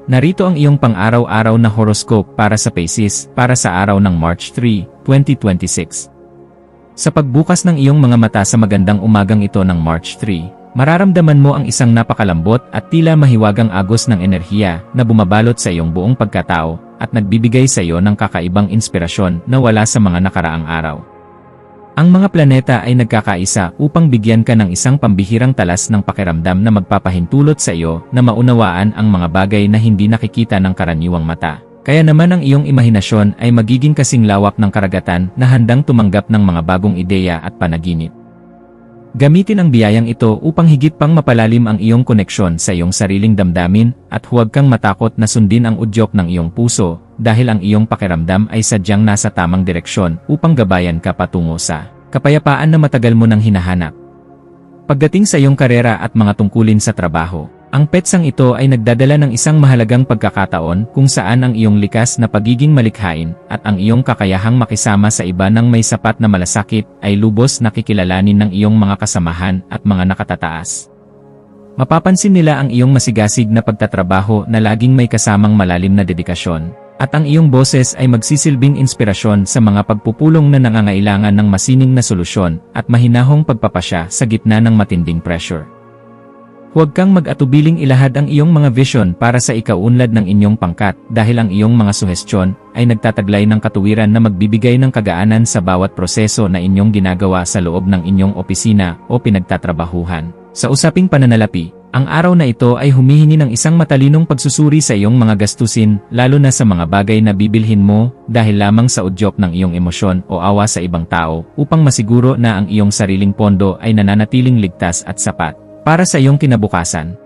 Narito ang iyong pang-araw-araw na horoscope para sa Pisces para sa araw ng March 3, 2026. Sa pagbukas ng iyong mga mata sa magandang umagang ito ng March 3, mararamdaman mo ang isang napakalambot at tila mahiwagang agos ng enerhiya na bumabalot sa iyong buong pagkatao at nagbibigay sa iyo ng kakaibang inspirasyon na wala sa mga nakaraang araw. Ang mga planeta ay nagkakaisa upang bigyan ka ng isang pambihirang talas ng pakiramdam na magpapahintulot sa iyo na maunawaan ang mga bagay na hindi nakikita ng karaniwang mata. Kaya naman ang iyong imahinasyon ay magiging kasing lawak ng karagatan na handang tumanggap ng mga bagong ideya at panaginip. Gamitin ang biyayang ito upang higit pang mapalalim ang iyong koneksyon sa iyong sariling damdamin at huwag kang matakot na sundin ang udyok ng iyong puso dahil ang iyong pakiramdam ay sadyang nasa tamang direksyon upang gabayan ka patungo sa kapayapaan na matagal mo nang hinahanap. Pagdating sa iyong karera at mga tungkulin sa trabaho, ang petsang ito ay nagdadala ng isang mahalagang pagkakataon kung saan ang iyong likas na pagiging malikhain at ang iyong kakayahang makisama sa iba ng may sapat na malasakit ay lubos na kikilalanin ng iyong mga kasamahan at mga nakatataas. Mapapansin nila ang iyong masigasig na pagtatrabaho na laging may kasamang malalim na dedikasyon, at ang iyong boses ay magsisilbing inspirasyon sa mga pagpupulong na nangangailangan ng masining na solusyon at mahinahong pagpapasya sa gitna ng matinding pressure. Huwag kang mag-atubiling ilahad ang iyong mga vision para sa ikaunlad ng inyong pangkat dahil ang iyong mga suhestyon ay nagtataglay ng katuwiran na magbibigay ng kagaanan sa bawat proseso na inyong ginagawa sa loob ng inyong opisina o pinagtatrabahuhan. Sa usaping pananalapi, ang araw na ito ay humihingi ng isang matalinong pagsusuri sa iyong mga gastusin, lalo na sa mga bagay na bibilhin mo dahil lamang sa udyok ng iyong emosyon o awa sa ibang tao upang masiguro na ang iyong sariling pondo ay nananatiling ligtas at sapat para sa iyong kinabukasan.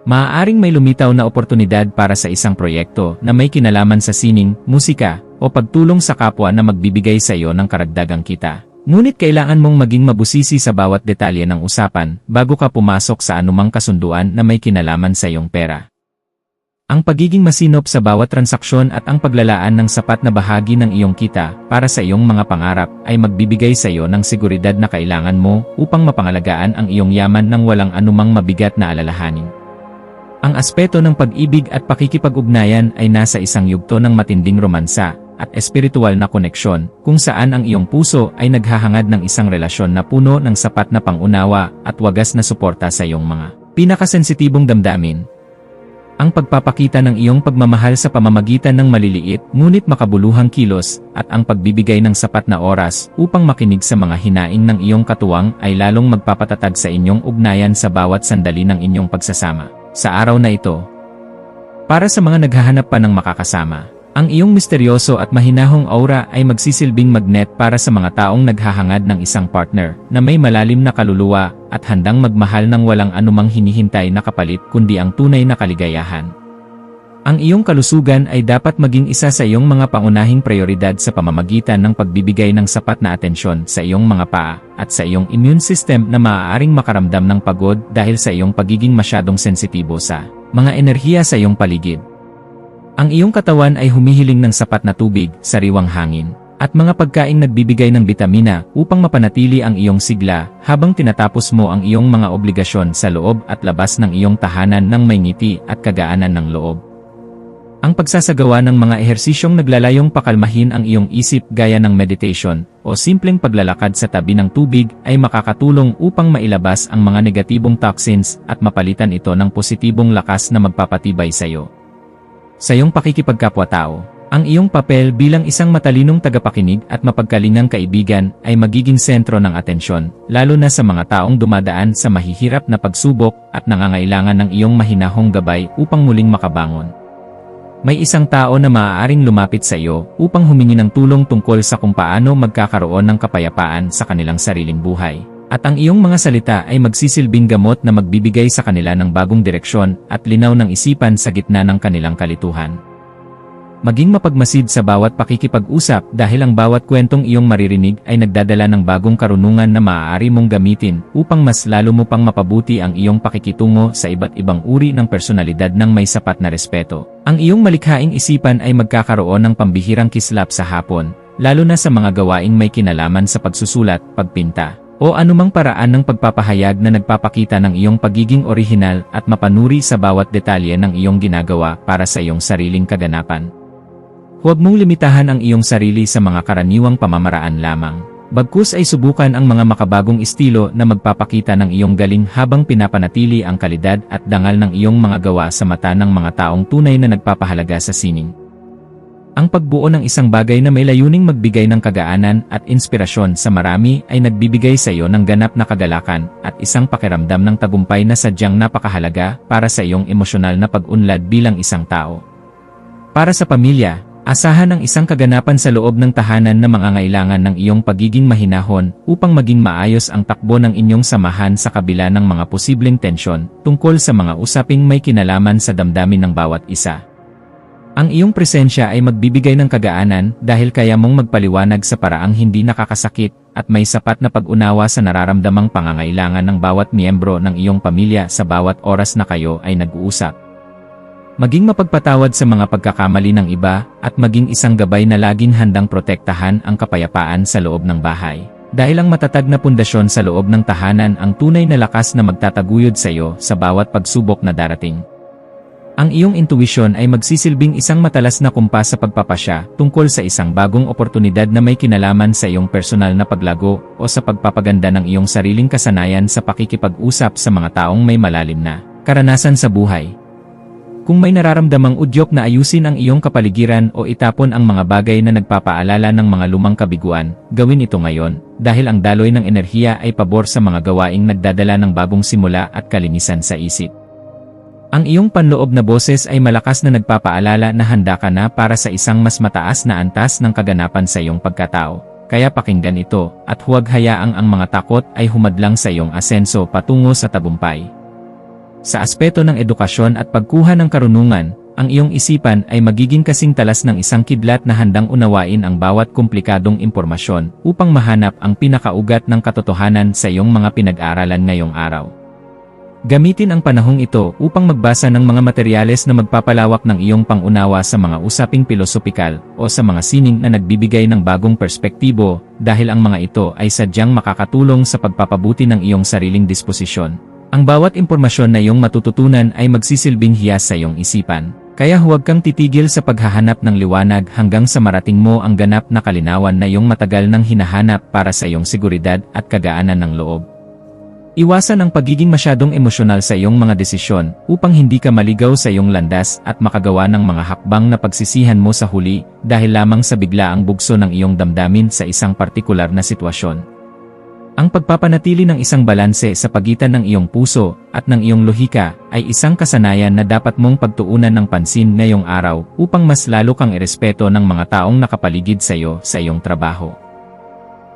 Maaaring may lumitaw na oportunidad para sa isang proyekto na may kinalaman sa sining, musika, o pagtulong sa kapwa na magbibigay sa iyo ng karagdagang kita. Ngunit kailangan mong maging mabusisi sa bawat detalye ng usapan bago ka pumasok sa anumang kasunduan na may kinalaman sa iyong pera. Ang pagiging masinop sa bawat transaksyon at ang paglalaan ng sapat na bahagi ng iyong kita para sa iyong mga pangarap ay magbibigay sa iyo ng seguridad na kailangan mo upang mapangalagaan ang iyong yaman ng walang anumang mabigat na alalahanin. Ang aspeto ng pag-ibig at pakikipag-ugnayan ay nasa isang yugto ng matinding romansa at espiritual na koneksyon kung saan ang iyong puso ay naghahangad ng isang relasyon na puno ng sapat na pangunawa at wagas na suporta sa iyong mga pinakasensitibong damdamin. Ang pagpapakita ng iyong pagmamahal sa pamamagitan ng maliliit ngunit makabuluhang kilos at ang pagbibigay ng sapat na oras upang makinig sa mga hinaing ng iyong katuwang ay lalong magpapatatag sa inyong ugnayan sa bawat sandali ng inyong pagsasama. Sa araw na ito, para sa mga naghahanap pa ng makakasama, ang iyong misteryoso at mahinahong aura ay magsisilbing magnet para sa mga taong naghahangad ng isang partner na may malalim na kaluluwa at handang magmahal ng walang anumang hinihintay na kapalit kundi ang tunay na kaligayahan. Ang iyong kalusugan ay dapat maging isa sa iyong mga pangunahing prioridad sa pamamagitan ng pagbibigay ng sapat na atensyon sa iyong mga paa at sa iyong immune system na maaaring makaramdam ng pagod dahil sa iyong pagiging masyadong sensitibo sa mga enerhiya sa iyong paligid. Ang iyong katawan ay humihiling ng sapat na tubig, sariwang hangin, at mga pagkaing nagbibigay ng bitamina upang mapanatili ang iyong sigla habang tinatapos mo ang iyong mga obligasyon sa loob at labas ng iyong tahanan ng may ngiti at kagaanan ng loob. Ang pagsasagawa ng mga ehersisyong naglalayong pakalmahin ang iyong isip gaya ng meditation o simpleng paglalakad sa tabi ng tubig ay makakatulong upang mailabas ang mga negatibong toxins at mapalitan ito ng positibong lakas na magpapatibay sa iyo. Sa iyong pakikipagkapwa-tao, ang iyong papel bilang isang matalinong tagapakinig at mapagkalingang kaibigan ay magiging sentro ng atensyon, lalo na sa mga taong dumadaan sa mahihirap na pagsubok at nangangailangan ng iyong mahinahong gabay upang muling makabangon. May isang tao na maaaring lumapit sa iyo upang humingi ng tulong tungkol sa kung paano magkakaroon ng kapayapaan sa kanilang sariling buhay. At ang iyong mga salita ay magsisilbing gamot na magbibigay sa kanila ng bagong direksyon at linaw ng isipan sa gitna ng kanilang kalituhan. Maging mapagmasid sa bawat pakikipag-usap dahil ang bawat kwentong iyong maririnig ay nagdadala ng bagong karunungan na maaari mong gamitin upang mas lalo mo pang mapabuti ang iyong pakikitungo sa iba't ibang uri ng personalidad ng may sapat na respeto. Ang iyong malikhaing isipan ay magkakaroon ng pambihirang kislap sa hapon, lalo na sa mga gawaing may kinalaman sa pagsusulat, pagpinta, o anumang paraan ng pagpapahayag na nagpapakita ng iyong pagiging orihinal at mapanuri sa bawat detalye ng iyong ginagawa para sa iyong sariling kaganapan. Huwag mong limitahan ang iyong sarili sa mga karaniwang pamamaraan lamang. Bagkus ay subukan ang mga makabagong estilo na magpapakita ng iyong galing habang pinapanatili ang kalidad at dangal ng iyong mga gawa sa mata ng mga taong tunay na nagpapahalaga sa sining. Ang pagbuo ng isang bagay na may layuning magbigay ng kagaanan at inspirasyon sa marami ay nagbibigay sa iyo ng ganap na kagalakan at isang pakiramdam ng tagumpay na sadyang napakahalaga para sa iyong emosyonal na pag-unlad bilang isang tao. Para sa pamilya, asahan ang isang kaganapan sa loob ng tahanan na mangangailangan ng iyong pagiging mahinahon upang maging maayos ang takbo ng inyong samahan sa kabila ng mga posibleng tensyon tungkol sa mga usaping may kinalaman sa damdamin ng bawat isa. Ang iyong presensya ay magbibigay ng kagaanan dahil kaya mong magpaliwanag sa paraang hindi nakakasakit at may sapat na pag-unawa sa nararamdamang pangangailangan ng bawat miyembro ng iyong pamilya sa bawat oras na kayo ay nag-uusap. Maging mapagpatawad sa mga pagkakamali ng iba at maging isang gabay na laging handang protektahan ang kapayapaan sa loob ng bahay. Dahil ang matatag na pundasyon sa loob ng tahanan ang tunay na lakas na magtataguyod sa iyo sa bawat pagsubok na darating. Ang iyong intuisyon ay magsisilbing isang matalas na kumpas sa pagpapasya tungkol sa isang bagong oportunidad na may kinalaman sa iyong personal na paglago o sa pagpapaganda ng iyong sariling kasanayan sa pakikipag-usap sa mga taong may malalim na karanasan sa buhay. Kung may nararamdamang udyok na ayusin ang iyong kapaligiran o itapon ang mga bagay na nagpapaalala ng mga lumang kabiguan, gawin ito ngayon, dahil ang daloy ng enerhiya ay pabor sa mga gawaing nagdadala ng bagong simula at kalinisan sa isip. Ang iyong panloob na boses ay malakas na nagpapaalala na handa ka na para sa isang mas mataas na antas ng kaganapan sa iyong pagkatao. Kaya pakinggan ito, at huwag hayaang ang mga takot ay humadlang sa iyong asenso patungo sa tagumpay. Sa aspeto ng edukasyon at pagkuha ng karunungan, ang iyong isipan ay magiging kasing talas ng isang kidlat na handang unawain ang bawat komplikadong impormasyon upang mahanap ang pinakaugat ng katotohanan sa iyong mga pinag-aralan ngayong araw. Gamitin ang panahong ito upang magbasa ng mga materyales na magpapalawak ng iyong pangunawa sa mga usaping pilosopikal o sa mga sining na nagbibigay ng bagong perspektibo dahil ang mga ito ay sadyang makakatulong sa pagpapabuti ng iyong sariling disposisyon. Ang bawat impormasyon na iyong matututunan ay magsisilbing hiyas sa iyong isipan. Kaya huwag kang titigil sa paghahanap ng liwanag hanggang sa marating mo ang ganap na kalinawan na iyong matagal nang hinahanap para sa iyong seguridad at kagaanan ng loob. Iwasan ang pagiging masyadong emosyonal sa iyong mga desisyon upang hindi ka maligaw sa iyong landas at makagawa ng mga hakbang na pagsisihan mo sa huli dahil lamang sa biglaang bugso ng iyong damdamin sa isang partikular na sitwasyon. Ang pagpapanatili ng isang balanse sa pagitan ng iyong puso at ng iyong lohika ay isang kasanayan na dapat mong pagtuunan ng pansin ngayong araw upang mas lalo kang irespeto ng mga taong nakapaligid sa iyo sa iyong trabaho.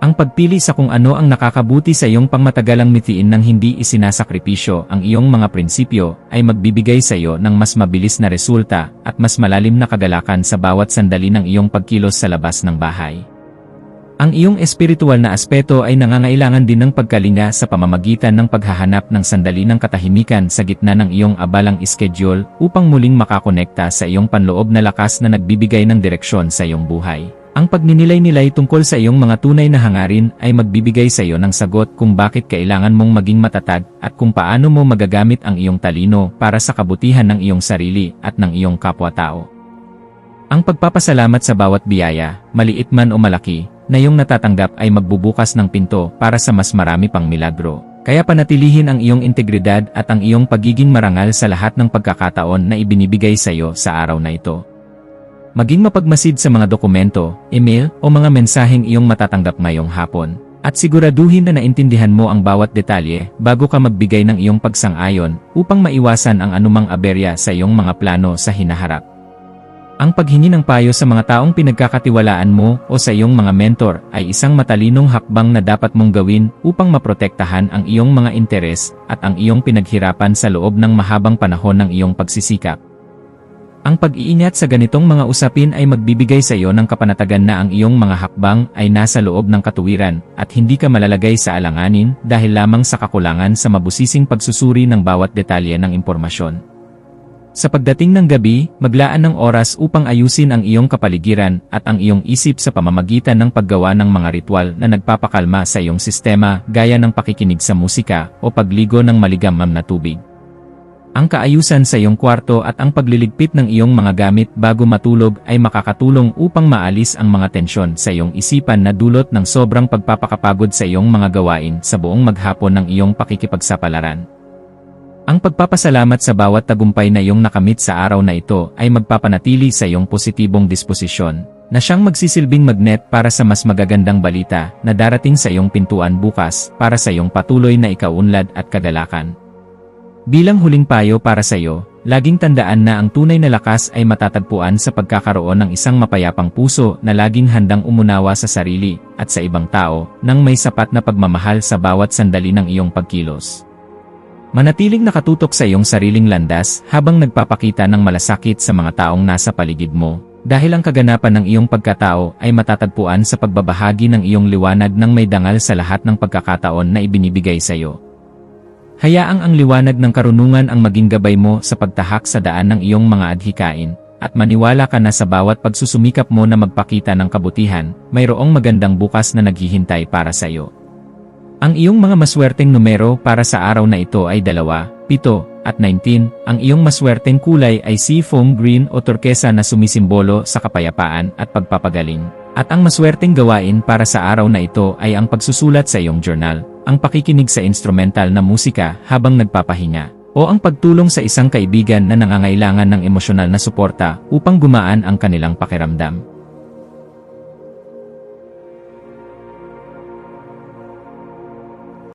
Ang pagpili sa kung ano ang nakakabuti sa iyong pangmatagalang mithiin ng hindi isinasakripisyo ang iyong mga prinsipyo ay magbibigay sa iyo ng mas mabilis na resulta at mas malalim na kagalakan sa bawat sandali ng iyong pagkilos sa labas ng bahay. Ang iyong espiritual na aspeto ay nangangailangan din ng pagkalinga sa pamamagitan ng paghahanap ng sandali ng katahimikan sa gitna ng iyong abalang schedule upang muling makakonekta sa iyong panloob na lakas na nagbibigay ng direksyon sa iyong buhay. Ang pagninilay-nilay tungkol sa iyong mga tunay na hangarin ay magbibigay sa iyo ng sagot kung bakit kailangan mong maging matatag at kung paano mo magagamit ang iyong talino para sa kabutihan ng iyong sarili at ng iyong kapwa-tao. Ang pagpapasalamat sa bawat biyaya, maliit man o malaki, na iyong natatanggap ay magbubukas ng pinto para sa mas marami pang milagro. Kaya panatilihin ang iyong integridad at ang iyong pagiging marangal sa lahat ng pagkakataon na ibinibigay sa iyo sa araw na ito. Maging mapagmasid sa mga dokumento, email, o mga mensaheng iyong matatanggap ngayong hapon. At siguraduhin na naintindihan mo ang bawat detalye bago ka magbigay ng iyong pagsang-ayon upang maiwasan ang anumang aberya sa iyong mga plano sa hinaharap. Ang paghingi ng payo sa mga taong pinagkakatiwalaan mo o sa iyong mga mentor ay isang matalinong hakbang na dapat mong gawin upang maprotektahan ang iyong mga interes at ang iyong pinaghirapan sa loob ng mahabang panahon ng iyong pagsisikap. Ang pag-iingat sa ganitong mga usapin ay magbibigay sa iyo ng kapanatagan na ang iyong mga hakbang ay nasa loob ng katuwiran at hindi ka malalagay sa alanganin dahil lamang sa kakulangan sa mabusising pagsusuri ng bawat detalye ng impormasyon. Sa pagdating ng gabi, maglaan ng oras upang ayusin ang iyong kapaligiran at ang iyong isip sa pamamagitan ng paggawa ng mga ritual na nagpapakalma sa iyong sistema gaya ng pakikinig sa musika o pagligo ng maligamgam na tubig. Ang kaayusan sa iyong kwarto at ang pagliligpit ng iyong mga gamit bago matulog ay makakatulong upang maalis ang mga tensyon sa iyong isipan na dulot ng sobrang pagpapakapagod sa iyong mga gawain sa buong maghapon ng iyong pakikipagsapalaran. Ang pagpapasalamat sa bawat tagumpay na iyong nakamit sa araw na ito ay magpapanatili sa iyong positibong disposisyon, na siyang magsisilbing magnet para sa mas magagandang balita na darating sa iyong pintuan bukas para sa iyong patuloy na ikaunlad at kagalakan. Bilang huling payo para sa iyo, laging tandaan na ang tunay na lakas ay matatagpuan sa pagkakaroon ng isang mapayapang puso na laging handang umunawa sa sarili at sa ibang tao nang may sapat na pagmamahal sa bawat sandali ng iyong pagkilos. Manatiling nakatutok sa iyong sariling landas habang nagpapakita ng malasakit sa mga taong nasa paligid mo, dahil ang kaganapan ng iyong pagkatao ay matatagpuan sa pagbabahagi ng iyong liwanag ng may dangal sa lahat ng pagkakataon na ibinibigay sa iyo. Hayaang ang liwanag ng karunungan ang maging gabay mo sa pagtahak sa daan ng iyong mga adhikain, at maniwala ka na sa bawat pagsusumikap mo na magpakita ng kabutihan, mayroong magandang bukas na naghihintay para sa iyo. Ang iyong mga maswerteng numero para sa araw na ito ay 2, 7, at 19. Ang iyong maswerteng kulay ay seafoam green o turkesa na sumisimbolo sa kapayapaan at pagpapagaling. At ang maswerteng gawain para sa araw na ito ay ang pagsusulat sa iyong journal, ang pakikinig sa instrumental na musika habang nagpapahinga, o ang pagtulong sa isang kaibigan na nangangailangan ng emosyonal na suporta upang gumaan ang kanilang pakiramdam.